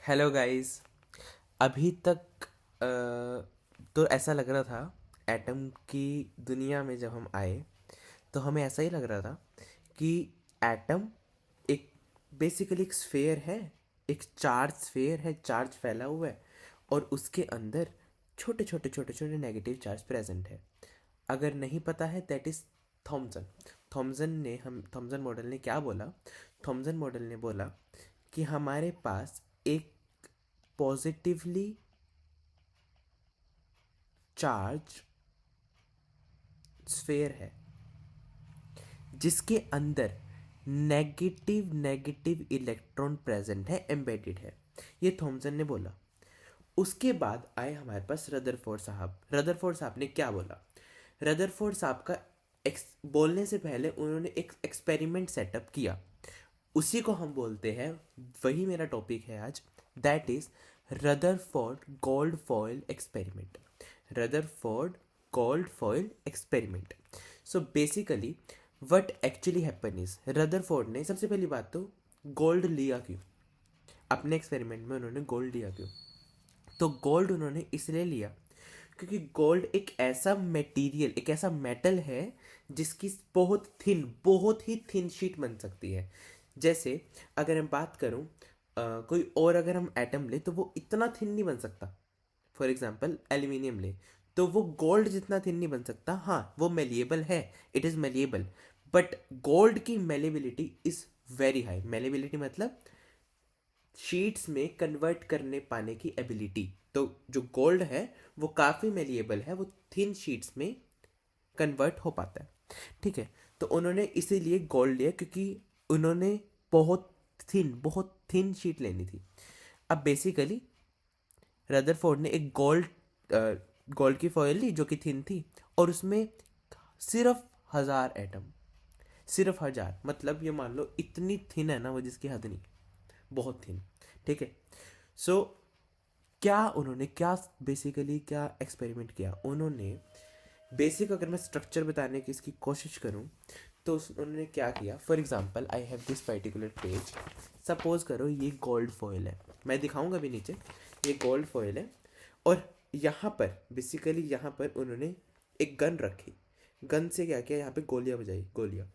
Hello guys. अभी तक तो ऐसा लग रहा था एटम की दुनिया में जब हम आए तो हमें ऐसा ही लग रहा था कि एटम एक बेसिकली एक स्फेयर है, एक चार्ज स्फेयर है, चार्ज फैला हुआ है और उसके अंदर छोटे छोटे छोटे छोटे नेगेटिव चार्ज प्रेजेंट है। अगर नहीं पता है that is Thomson. Thomson model ने क्या बोला? थॉमसन मॉडल ने बोला कि हमारे पास एक पॉजिटिवली चार्ज स्फेयर है जिसके अंदर नेगेटिव नेगेटिव इलेक्ट्रॉन प्रेजेंट है, एम्बेडेड है। ये थॉमसन ने बोला। उसके बाद आए हमारे पास रदरफोर्ड साहब। रदरफोर्ड साहब ने क्या बोला? रदरफोर्ड साहब का बोलने से पहले उन्होंने एक एक्सपेरिमेंट सेटअप किया। उसी को हम बोलते हैं, वही मेरा टॉपिक है आज, that is Rutherford gold foil experiment. Rutherford gold foil experiment. So basically what actually happen is, Rutherford ने सबसे पहली बात तो गोल्ड लिया क्यों? अपने एक्सपेरिमेंट में उन्होंने गोल्ड लिया क्यों? तो गोल्ड उन्होंने इसलिए लिया क्योंकि गोल्ड एक ऐसा मटेरियल, एक ऐसा मेटल है जिसकी बहुत ही थिन शीट बन सकती है। जैसे अगर मैं बात करूं, कोई और अगर हम एटम ले तो वो इतना थिन नहीं बन सकता। फॉर एग्जाम्पल एल्यूमिनियम ले तो वो गोल्ड जितना थिन नहीं बन सकता। हाँ, वो मेलिएबल है, it is malleable, but gold की malleability is very high. Malleability मतलब शीट्स में कन्वर्ट करने पाने की एबिलिटी। तो जो गोल्ड है वो काफ़ी मेलिएबल है, वो थिन शीट्स में कन्वर्ट हो पाता है। ठीक है, तो उन्होंने इसीलिए गोल्ड लिया क्योंकि उन्होंने बहुत थिन शीट लेनी थी। अब बेसिकली रदरफोर्ड ने एक गोल्ड की फॉयल ली जो कि थिन थी और उसमें सिर्फ 1000 एटम, सिर्फ 1000, मतलब ये मान लो इतनी थिन है ना वो जिसकी हद नहीं, बहुत थिन। ठीक है। सो क्या बेसिकली क्या एक्सपेरिमेंट किया उन्होंने? बेसिक अगर मैं स्ट्रक्चर बताने की इसकी कोशिश करूं तो उन्होंने क्या किया, for example I have this particular page. Suppose करो ये गोल्ड फॉयल है, मैं दिखाऊंगा भी नीचे। ये गोल्ड फॉयल है और यहाँ पर बेसिकली यहाँ पर उन्होंने एक गन रखी। गन से क्या किया, यहाँ पे गोलियां बजाई, गोलियां।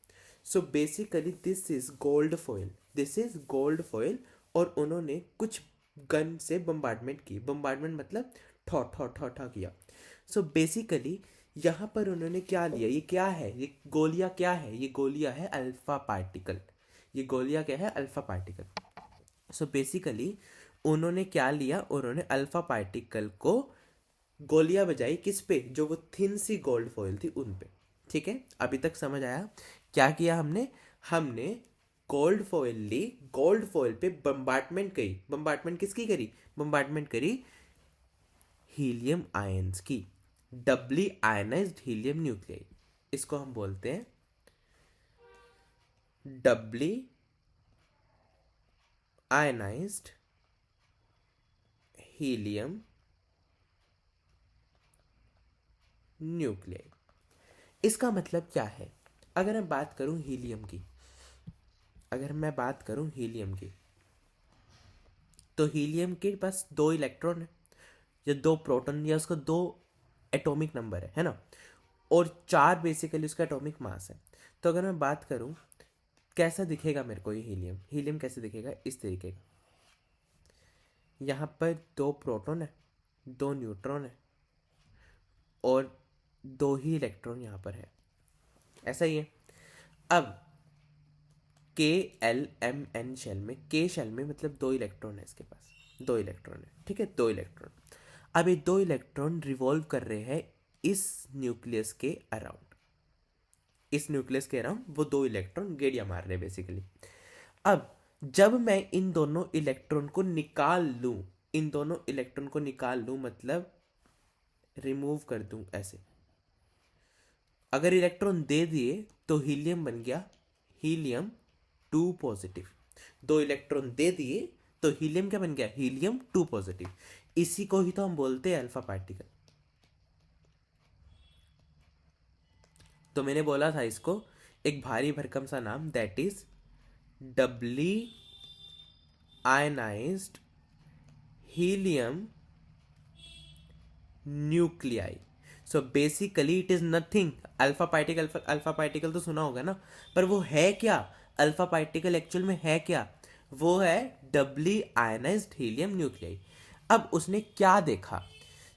So basically this is gold foil, this is gold foil. और उन्होंने कुछ गन से बम्बार्डमेंट की। बम्बार्डमेंट मतलब ठॉ ठॉ ठॉ ठॉ किया। सो बेसिकली यहाँ पर उन्होंने क्या लिया, ये क्या है, ये गोलियां क्या है? ये गोलियां है अल्फा पार्टिकल। ये गोलियां क्या है? Alpha particle. सो बेसिकली उन्होंने क्या लिया, उन्होंने अल्फा पार्टिकल को गोलियां बजाई। किस पे? जो वो थिन सी गोल्ड फॉइल थी उन पे। ठीक है, अभी तक समझ आया? क्या किया हमने? हमने गोल्ड फॉइल ली, गोल्ड फॉइल पे बम्बार्टमेंट करी। बम्बार्टमेंट किसकी करी? बम्बार्टमेंट करी हीलियम आयंस की, डबली आयनाइज्ड हीलियम न्यूक्लियाई। इसको हम बोलते हैं डबली आयनाइज्ड हीलियम न्यूक्लियाई। इसका मतलब क्या है? अगर मैं बात करूं हीलियम की, अगर मैं बात करूं हीलियम की, तो हीलियम के पास 2 इलेक्ट्रॉन है या 2 प्रोटॉन, या उसका 2 एटॉमिक नंबर है ना, और 4 बेसिकली उसका एटॉमिक मास है। तो अगर मैं बात करूं कैसा दिखेगा मेरे को ये हीलियम, हीलियम कैसे दिखेगा? इस तरीके का। यहाँ पर 2 प्रोटॉन है, 2 न्यूट्रॉन है और 2 ही इलेक्ट्रॉन यहाँ पर है। ऐसा ही है। अब के एल एम एन शेल में, के शेल में मतलब 2 इलेक्ट्रॉन है इसके पास, 2 इलेक्ट्रॉन है। ठीक है, 2 इलेक्ट्रॉन। अब ये 2 इलेक्ट्रॉन रिवॉल्व कर रहे हैं इस न्यूक्लियस के अराउंड। इस न्यूक्लियस के अराउंड वो 2 इलेक्ट्रॉन गेड़िया मार रहे हैं बेसिकली। अब जब मैं इन दोनों इलेक्ट्रॉन को निकाल लूं, इन दोनों इलेक्ट्रॉन को निकाल लूं मतलब रिमूव कर दूं ऐसे। अगर इलेक्ट्रॉन दे दिए तो हीलियम बन गया हीलियम 2 पॉजिटिव। 2 इलेक्ट्रॉन दे दिए तो हीलियम क्या बन गया? Helium 2 positive. इसी को ही तो हम बोलते हैं अल्फा पार्टिकल। तो मैंने बोला था इसको एक भारी भरकम सा नाम, that is doubly ionised helium nuclei. So basically it is nothing, alpha particle तो सुना होगा ना, पर वो है क्या? अल्फा पार्टिकल एक्चुअल में है क्या? वो है डबली आयनाइज्ड हीलियम न्यूक्लियाई। अब उसने क्या देखा?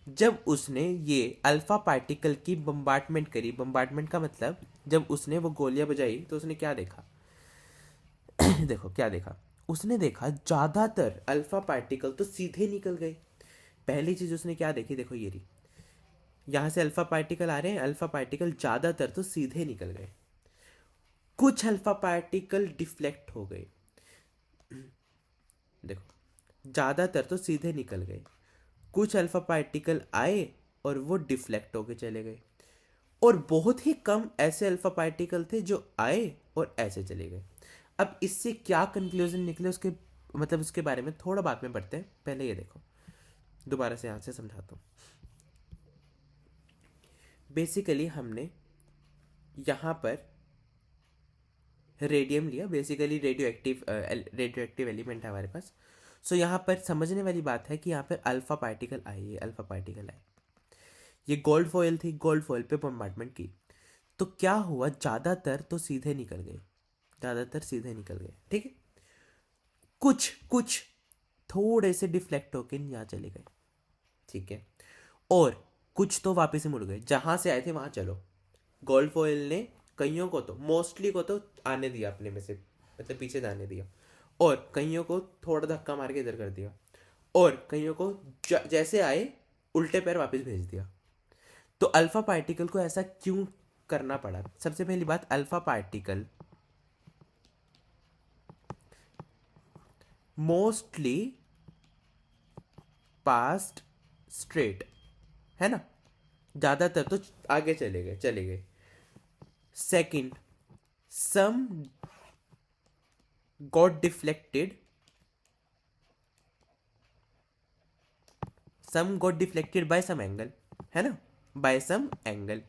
जब उसने ये अल्फा पार्टिकल की बम्बार्टमेंट करी, बम्बार्टमेंट का मतलब जब उसने वो गोलियां बजाई तो उसने क्या देखा? देखो क्या देखा उसने, देखा ज्यादातर अल्फा पार्टिकल तो सीधे निकल गए। पहली चीज उसने क्या देखी, देखो ये रही, यहां से अल्फा पार्टिकल आ रहे हैं, अल्फा पार्टिकल ज्यादातर तो सीधे निकल गए, कुछ अल्फा पार्टिकल डिफ्लेक्ट हो गए। देखो ज्यादातर तो सीधे निकल गए, कुछ अल्फा पार्टिकल आए और वो डिफ्लेक्ट होके चले गए, और बहुत ही कम ऐसे अल्फा पार्टिकल थे जो आए और ऐसे चले गए। अब इससे क्या कंक्लूजन निकले उसके, मतलब उसके बारे में थोड़ा बाद में पढ़ते हैं, पहले ये देखो, दोबारा से यहां से समझाता हूँ। बेसिकली हमने यहां पर रेडियम लिया, बेसिकली रेडियो एक्टिव एलिमेंट है हमारे पास। सो यहाँ पर समझने वाली बात है कि यहाँ पर अल्फा पार्टिकल आए, ये अल्फा पार्टिकल आए, ये गोल्ड फॉयल थी, गोल्ड फॉयल पे बम्बार्टमेंट की, तो क्या हुआ, ज़्यादातर तो सीधे निकल गए, ज़्यादातर सीधे निकल गए, ठीक है। कुछ कुछ थोड़े से डिफ्लेक्ट होके यहाँ चले गए, ठीक है, और कुछ तो वापस से मुड़ गए, जहां से आए थे वहां चलो। गोल्ड फॉयल ने कईयों को तो, मोस्टली को तो आने दिया अपने में से, मतलब पीछे जाने दिया, और कईयों को थोड़ा धक्का मार के इधर कर दिया, और कईयों को जैसे आए उल्टे पैर वापस भेज दिया। तो अल्फा पार्टिकल को ऐसा क्यों करना पड़ा? सबसे पहली बात, alpha particle mostly passed straight, है ना, ज्यादातर तो आगे चले गए। Second, some got deflected, some got deflected by some angle, है ना, बाय सम एंगल।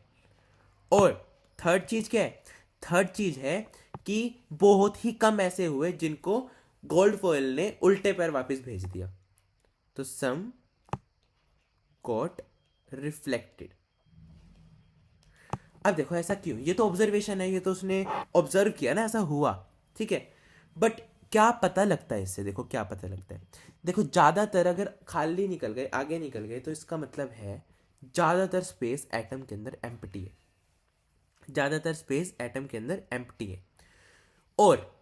और थर्ड चीज क्या है? थर्ड चीज है कि बहुत ही कम ऐसे हुए जिनको गोल्ड फॉयल ने उल्टे पैर वापस भेज दिया, तो सम गॉट रिफ्लेक्टेड। अब देखो ऐसा क्यों, ये तो ऑब्जर्वेशन है, ये तो उसने ऑब्जर्व किया ना, ऐसा हुआ, ठीक है, बट क्या पता लगता है इससे? देखो क्या पता लगता है, देखो ज्यादातर अगर खाली निकल गए, आगे निकल गए, तो इसका मतलब है ज्यादातर स्पेस एटम के अंदर एम्प्टी है, ज्यादातर स्पेस एटम के अंदर एम्प्टी है। और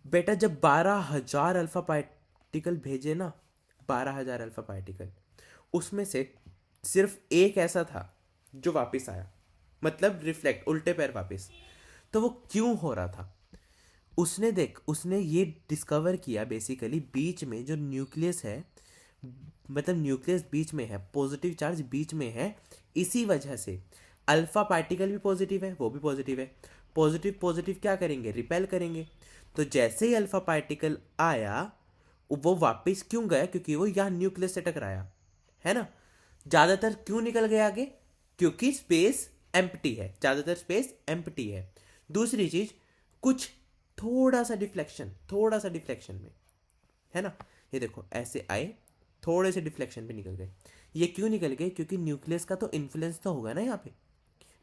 बेटा जब 12,000 अल्फा पार्टिकल भेजे ना, 12,000 अल्फा पार्टिकल, उसमें से सिर्फ एक ऐसा था जो वापस आया, मतलब रिफ्लेक्ट, उल्टे पैर वापस। तो वो क्यों हो रहा था? उसने ये डिस्कवर किया, बेसिकली बीच में जो न्यूक्लियस है, मतलब न्यूक्लियस बीच में है, पॉजिटिव चार्ज बीच में है, इसी वजह से अल्फा पार्टिकल भी पॉजिटिव है, वो भी पॉजिटिव है, पॉजिटिव पॉजिटिव क्या करेंगे, रिपेल करेंगे। तो जैसे ही अल्फा पार्टिकल आया, वो वापस क्यों गया? क्योंकि वो यहाँ न्यूक्लियस से टकराया, है ना। ज्यादातर क्यों निकल गया आगे? क्योंकि स्पेस एम्प्टी है, ज्यादातर स्पेस एम्प्टी है। दूसरी चीज, कुछ थोड़ा सा डिफ्लेक्शन में, है ना, ये देखो ऐसे आए, थोड़े से डिफ्लेक्शन पे निकल गए। ये क्यों निकल गए? क्योंकि न्यूक्लियस का तो इन्फ्लुएंस तो होगा ना यहाँ पे,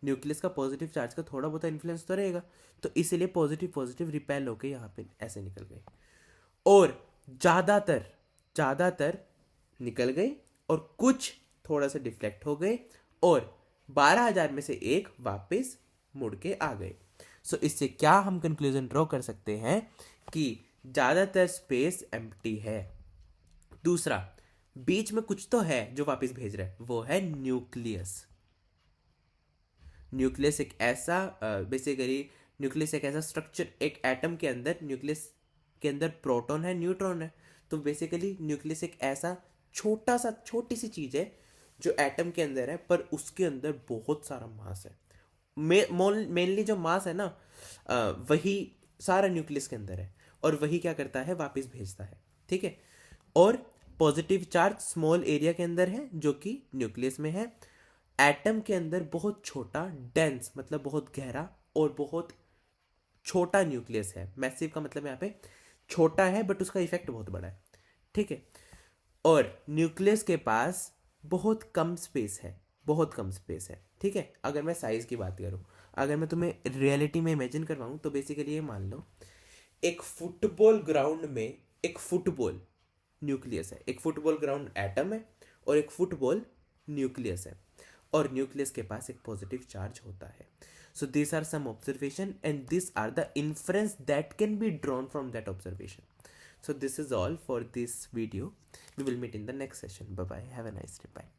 न्यूक्लियस का पॉजिटिव चार्ज का थोड़ा बहुत इन्फ्लुएंस तो रहेगा, तो इसीलिए पॉजिटिव पॉजिटिव रिपेल होके यहाँ पे ऐसे निकल गए, और ज्यादातर ज्यादातर निकल गए, और कुछ थोड़ा सा डिफ्लेक्ट हो गए, और 12,000 में से एक वापस मुड़ के आ गए। सो इससे क्या हम कंक्लूजन ड्रॉ कर सकते हैं कि ज्यादातर स्पेस एम्प्टी है। दूसरा, बीच में कुछ तो है जो वापस भेज रहा है, वो है न्यूक्लियस। न्यूक्लियस एक ऐसा बेसिकली न्यूक्लियस एक ऐसा स्ट्रक्चर, एक एटम के अंदर, न्यूक्लियस के अंदर प्रोटॉन है, न्यूट्रॉन है, तो बेसिकली न्यूक्लियस एक ऐसा छोटी सी चीज है जो एटम के अंदर है, पर उसके अंदर बहुत सारा मास है। मेनली जो मास है ना, वही सारा न्यूक्लियस के अंदर है, और वही क्या करता है, वापस भेजता है, ठीक है। और पॉजिटिव चार्ज स्मॉल एरिया के अंदर है जो कि न्यूक्लियस में है, एटम के अंदर बहुत छोटा, डेंस मतलब बहुत गहरा, और बहुत छोटा न्यूक्लियस है। मैसिव का मतलब यहाँ पे छोटा है, बट उसका इफेक्ट बहुत बड़ा है, ठीक है। और न्यूक्लियस के पास बहुत कम स्पेस है, बहुत कम स्पेस है, ठीक है। अगर मैं साइज की बात करूँ, अगर मैं तुम्हें रियलिटी में इमेजिन करवाऊँ तो बेसिकली ये मान लो एक फुटबॉल ग्राउंड में एक फुटबॉल न्यूक्लियस है, एक फुटबॉल ग्राउंड एटम है और एक फुटबॉल न्यूक्लियस है, और न्यूक्लियस के पास एक पॉजिटिव चार्ज होता है। So this are some observation and this are the inference that can be drawn from that observation. So this is all for this video. We will meet in the next session. Bye bye. Have a nice day. Bye.